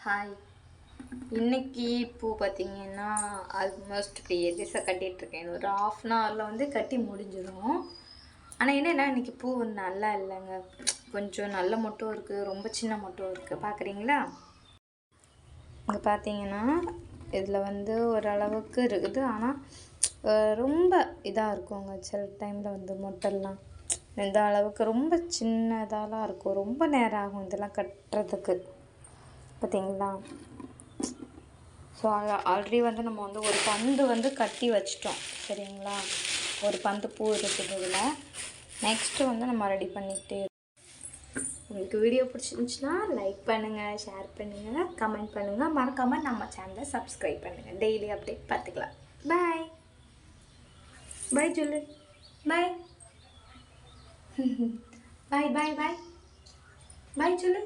Hi. இன்னைக்கு பூ பார்த்தீங்கன்னா ஆல்மோஸ்ட் இப்போ எதிர்ஸாக கட்டிகிட்ருக்கேன். ஒரு ½ அன் ஹவரில் வந்து கட்டி முடிஞ்சிடும். ஆனால் என்னென்னா இன்றைக்கி பூ வந்து நல்லா இல்லைங்க. கொஞ்சம் நல்ல மொட்டும் இருக்குது, ரொம்ப சின்ன மொட்டும் இருக்குது. பார்க்குறீங்களா? இங்கே பார்த்தீங்கன்னா இதில் வந்து ஓரளவுக்கு இருக்குது. ஆனால் ரொம்ப இதாக இருக்குங்க. சில டைமில் வந்து மொட்டெல்லாம் இந்த அளவுக்கு ரொம்ப சின்னதாலாம் இருக்கும். ரொம்ப நேரம் ஆகும் இதெல்லாம் கட்டுறதுக்கு. பார்த்தீங்களா? ஸோ ஆல்ரெடி வந்து நம்ம வந்து ஒரு பந்து வந்து கட்டி வச்சிட்டோம். சரிங்களா? ஒரு பந்து பூ இருக்குது இதில். நெக்ஸ்ட்டு வந்து நம்ம ரெடி பண்ணிக்கிட்டே இருக்கோம். உங்களுக்கு வீடியோ பிடிச்சிருந்துச்சுன்னா லைக் பண்ணுங்கள், ஷேர் பண்ணுங்கள், கமெண்ட் பண்ணுங்கள். மறக்காமல் நம்ம சேனலை சப்ஸ்கிரைப் பண்ணுங்கள். டெய்லி அப்டேட் பார்த்துக்கலாம். பாய் பாய் சொல்லு. பாய் பாய் பாய் பாய் பாய் சொல்லு.